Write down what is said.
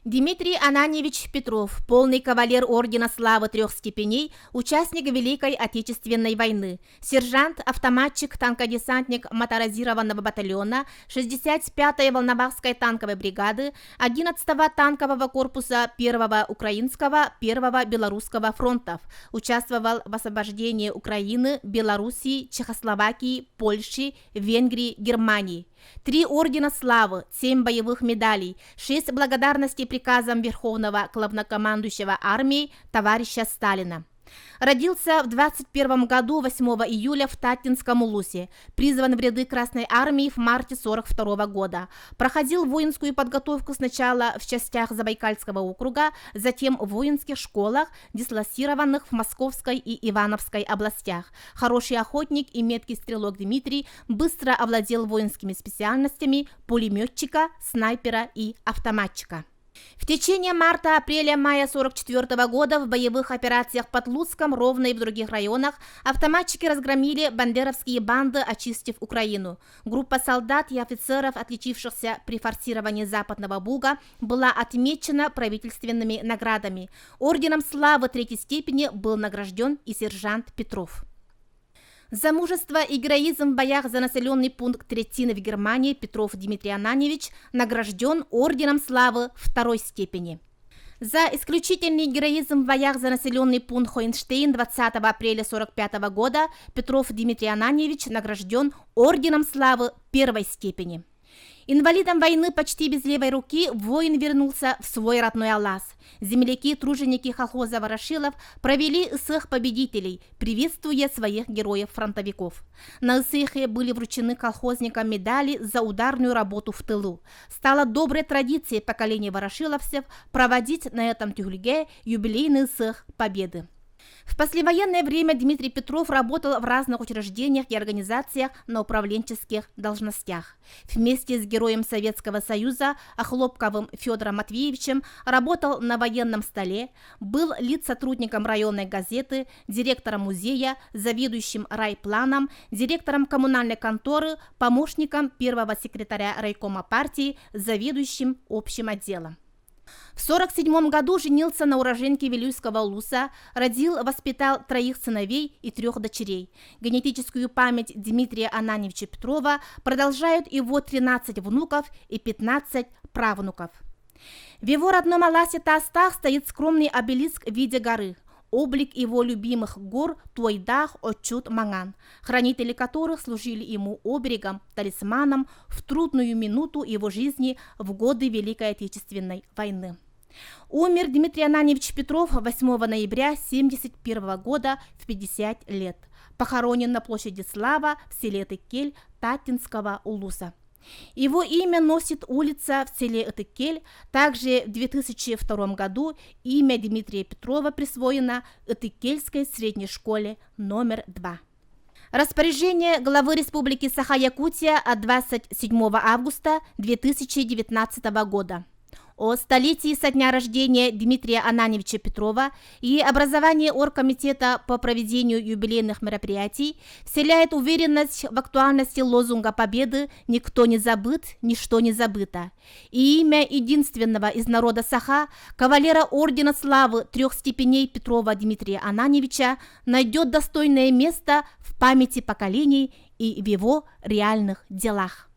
Дмитрий Ананьевич Петров, полный кавалер Ордена Славы 3 степеней, участник Великой Отечественной войны, сержант, автоматчик, танкодесантник моторизированного батальона 65-й Волновахской танковой бригады 11-го танкового корпуса 1-го Украинского, 1-го Белорусского фронтов, участвовал в освобождении Украины, Белоруссии, Чехословакии, Польши, Венгрии, Германии. 3 ордена славы, 7 боевых медалей, 6 благодарностей приказам Верховного главнокомандующего армии товарища Сталина. Родился в 21 году 8 июля в Татинском Улусе, призван в ряды Красной армии в марте 42 года. Проходил воинскую подготовку сначала в частях Забайкальского округа, затем в воинских школах, дислоцированных в Московской и Ивановской областях. Хороший охотник и меткий стрелок Дмитрий быстро овладел воинскими специальностями пулеметчика, снайпера и автоматчика. В течение марта-апреля-мая 44 года в боевых операциях под Луцком, Ровно и в других районах автоматчики разгромили бандеровские банды, очистив Украину. Группа солдат и офицеров, отличившихся при форсировании Западного Буга, была отмечена правительственными наградами. Орденом Славы 3 степени был награжден и сержант Петров. За мужество и героизм в боях за населенный пункт Третины в Германии Петров Дмитрий Ананьевич награжден Орденом Славы 2 степени. За исключительный героизм в боях за населенный пункт Хоенштейн 20 апреля 1945 года Петров Дмитрий Ананьевич награжден Орденом Славы 1 степени. Инвалидом войны почти без левой руки воин вернулся в свой родной Алас. Земляки-труженики колхоза Ворошилов провели исых победителей, приветствуя своих героев-фронтовиков. На исыхе были вручены колхозникам медали за ударную работу в тылу. Стало доброй традицией поколения ворошиловцев проводить на этом тюльге юбилейный исых победы. В послевоенное время Дмитрий Петров работал в разных учреждениях и организациях на управленческих должностях. Вместе с героем Советского Союза Охлопковым Федором Матвеевичем работал на военном столе, был литсотрудником районной газеты, директором музея, заведующим райпланом, директором коммунальной конторы, помощником первого секретаря райкома партии, заведующим общим отделом. В 1947 году женился на уроженке Вилюйского Улуса, родил, воспитал 3 сыновей и 3 дочерей. Генетическую память Дмитрия Ананьевича Петрова продолжают его 13 внуков и 15 правнуков. В его родном Аласе Тастах стоит скромный обелиск в виде горы. Облик его любимых гор Туайдах, Очут, Манган, хранители которых служили ему оберегом, талисманом в трудную минуту его жизни в годы Великой Отечественной войны. Умер Дмитрий Ананьевич Петров 8 ноября 1971 года в 50 лет. Похоронен на площади Слава в селе Этыкель Татинского Улуса. Его имя носит улица в селе Этыкель. Также в 2002 году имя Дмитрия Петрова присвоено Этыкельской средней школе номер 2. Распоряжение главы Республики Саха-Якутия от 27 августа 2019 года о столетии со дня рождения Дмитрия Ананьевича Петрова и образовании оргкомитета по проведению юбилейных мероприятий вселяет уверенность в актуальности лозунга победы «Никто не забыт, ничто не забыто». И имя единственного из народа Саха, кавалера Ордена Славы 3 степеней Петрова Дмитрия Ананьевича, найдет достойное место в памяти поколений и в его реальных делах.